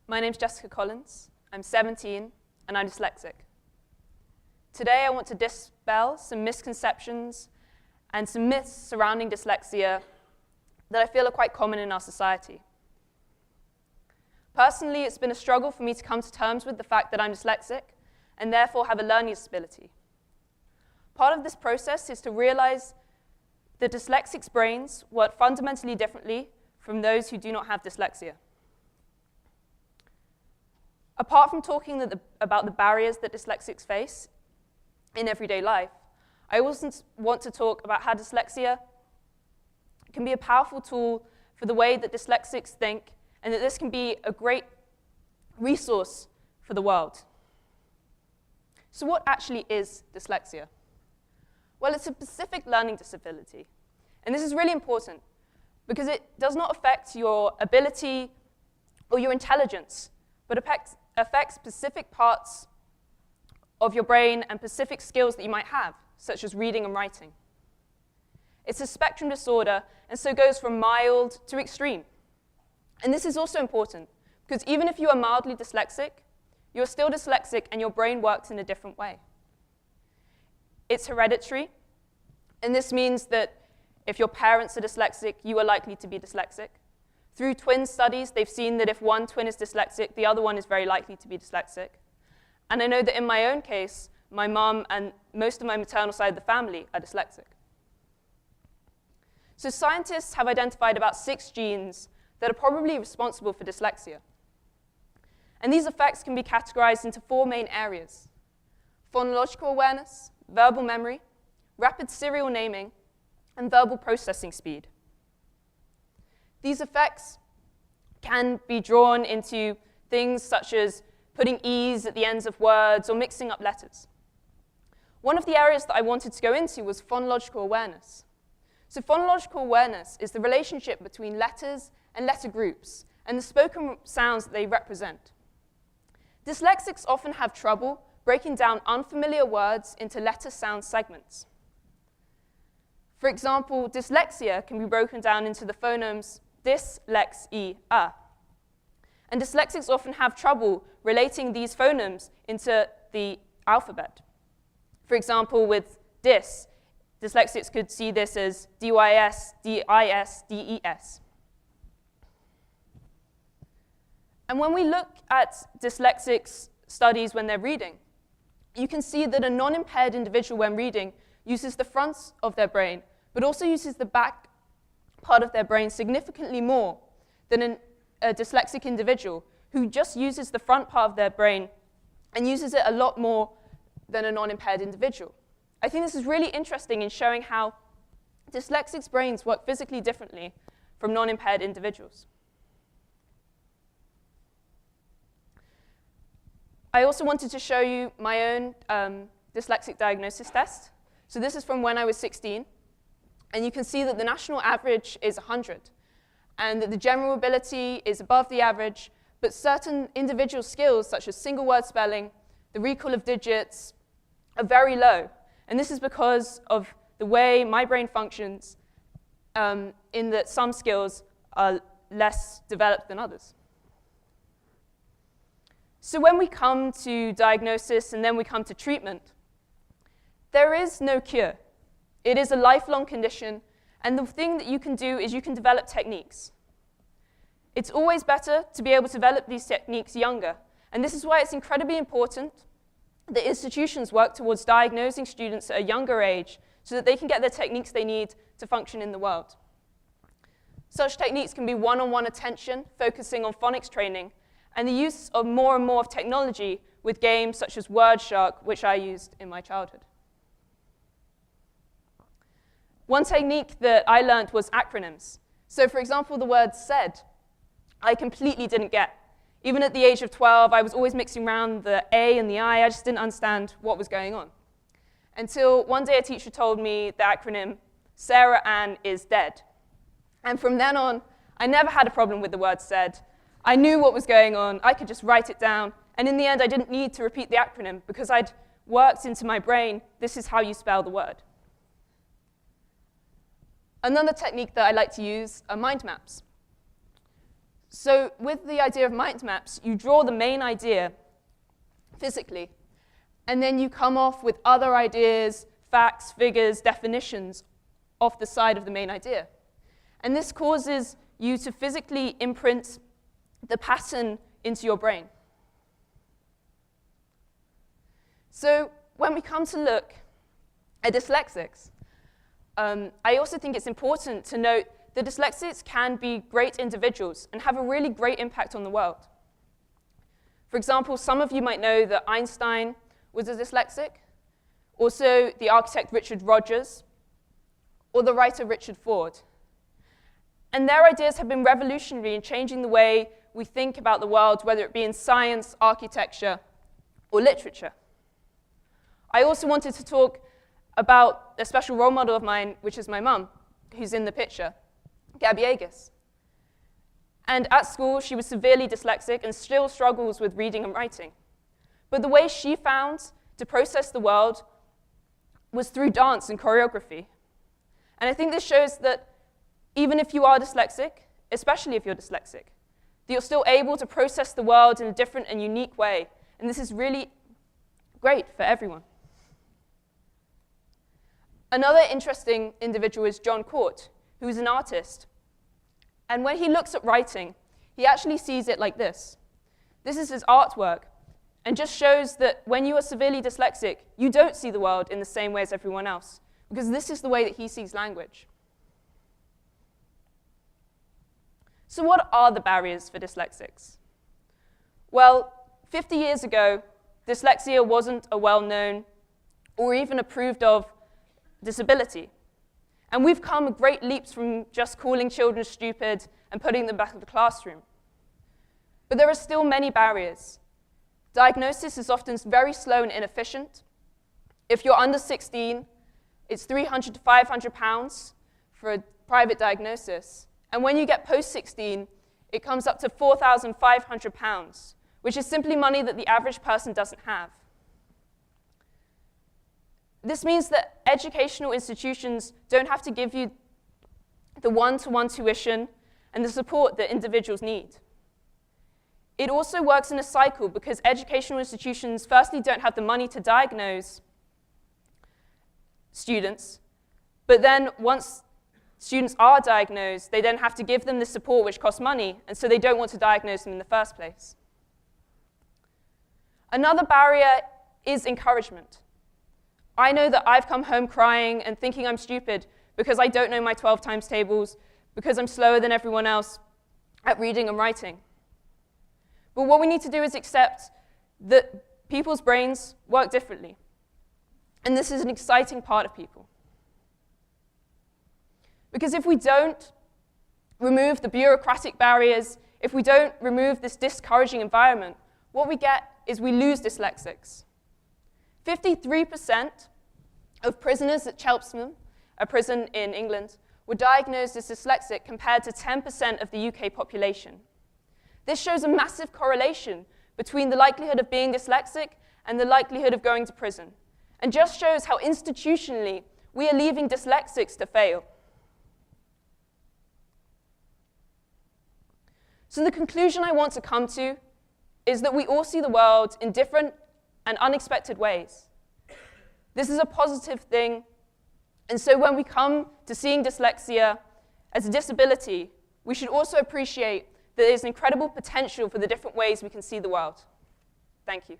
My name's Jessica Collins. I'm 17, and I'm dyslexic. Today, I want to dispel some misconceptions and some myths surrounding dyslexia that I feel are quite common in our society. Personally, it's been a struggle for me to come to terms with the fact that I'm dyslexic and therefore have a learning disability. Part of this process is to realize that dyslexics' brains work fundamentally differently from those who do not have dyslexia. Apart from talking about the barriers that dyslexics face in everyday life, I also want to talk about how dyslexia can be a powerful tool for the way that dyslexics think, and that this can be a great resource for the world. So what actually is dyslexia? Well, it's a specific learning disability. And this is really important because it does not affect your ability or your intelligence, but affects specific parts of your brain and specific skills that you might have, such as reading and writing. It's a spectrum disorder, and so goes from mild to extreme. And this is also important, because even if you are mildly dyslexic, you're still dyslexic and your brain works in a different way. It's hereditary, and this means that if your parents are dyslexic, you are likely to be dyslexic. Through twin studies, they've seen that if one twin is dyslexic, the other one is very likely to be dyslexic. And I know that in my own case, my mom and most of my maternal side of the family are dyslexic. So scientists have identified about 6 genes that are probably responsible for dyslexia. And these effects can be categorized into 4 main areas: phonological awareness, verbal memory, rapid serial naming, and verbal processing speed. These effects can be drawn into things such as putting E's at the ends of words or mixing up letters. One of the areas that I wanted to go into was phonological awareness. So phonological awareness is the relationship between letters and letter groups and the spoken sounds that they represent. Dyslexics often have trouble breaking down unfamiliar words into letter sound segments. For example, dyslexia can be broken down into the phonemes Dyslexia. And dyslexics often have trouble relating these phonemes into the alphabet. For example, with dys, dyslexics could see this as dys, dis, des. And when we look at dyslexics studies when they're reading, you can see that a non-impaired individual when reading uses the front of their brain, but also uses the back part of their brain significantly more than a dyslexic individual who just uses the front part of their brain and uses it a lot more than a non-impaired individual. I think this is really interesting in showing how dyslexics' brains work physically differently from non-impaired individuals. I also wanted to show you my own dyslexic diagnosis test. So this is from when I was 16. And you can see that the national average is 100, and that the general ability is above the average, but certain individual skills, such as single word spelling, the recall of digits, are very low. And this is because of the way my brain functions, in that some skills are less developed than others. So when we come to diagnosis and then we come to treatment, there is no cure. It is a lifelong condition, and the thing that you can do is you can develop techniques. It's always better to be able to develop these techniques younger, and this is why it's incredibly important that institutions work towards diagnosing students at a younger age so that they can get the techniques they need to function in the world. Such techniques can be one-on-one attention, focusing on phonics training, and the use of more and more of technology with games such as Word Shark, which I used in my childhood. One technique that I learned was acronyms. So for example, the word said, I completely didn't get. Even at the age of 12, I was always mixing around the A and the I just didn't understand what was going on. Until one day a teacher told me the acronym, Sarah Ann is dead. And from then on, I never had a problem with the word said. I knew what was going on, I could just write it down, and in the end I didn't need to repeat the acronym because I'd worked into my brain, this is how you spell the word. Another technique that I like to use are mind maps. So with the idea of mind maps, you draw the main idea physically, and then you come off with other ideas, facts, figures, definitions off the side of the main idea. And this causes you to physically imprint the pattern into your brain. So when we come to look at dyslexics, I also think it's important to note that dyslexics can be great individuals and have a really great impact on the world. For example, some of you might know that Einstein was a dyslexic, also the architect Richard Rogers, or the writer Richard Ford. And their ideas have been revolutionary in changing the way we think about the world, whether it be in science, architecture, or literature. I also wanted to talk about a special role model of mine, which is my mum, who's in the picture, Gabby Agus. And at school, she was severely dyslexic and still struggles with reading and writing. But the way she found to process the world was through dance and choreography. And I think this shows that even if you are dyslexic, especially if you're dyslexic, that you're still able to process the world in a different and unique way. And this is really great for everyone. Another interesting individual is John Court, who is an artist. And when he looks at writing, he actually sees it like this. This is his artwork, and just shows that when you are severely dyslexic, you don't see the world in the same way as everyone else, because this is the way that he sees language. So what are the barriers for dyslexics? Well, 50 years ago, dyslexia wasn't a well-known or even approved of disability. And we've come great leaps from just calling children stupid and putting them back in the classroom. But there are still many barriers. Diagnosis is often very slow and inefficient. If you're under 16, it's £300 to £500 for a private diagnosis. And when you get post-16, it comes up to £4,500, which is simply money that the average person doesn't have. This means that educational institutions don't have to give you the one-to-one tuition and the support that individuals need. It also works in a cycle because educational institutions firstly don't have the money to diagnose students, but then once students are diagnosed, they then have to give them the support which costs money, and so they don't want to diagnose them in the first place. Another barrier is encouragement. I know that I've come home crying and thinking I'm stupid because I don't know my 12 times tables, because I'm slower than everyone else at reading and writing. But what we need to do is accept that people's brains work differently. And this is an exciting part of people. Because if we don't remove the bureaucratic barriers, if we don't remove this discouraging environment, what we get is we lose dyslexics. 53% of prisoners at Chelmsford, a prison in England, were diagnosed as dyslexic compared to 10% of the UK population. This shows a massive correlation between the likelihood of being dyslexic and the likelihood of going to prison, and just shows how institutionally we are leaving dyslexics to fail. So the conclusion I want to come to is that we all see the world in different and unexpected ways. This is a positive thing, and so when we come to seeing dyslexia as a disability, we should also appreciate that there's incredible potential for the different ways we can see the world. Thank you.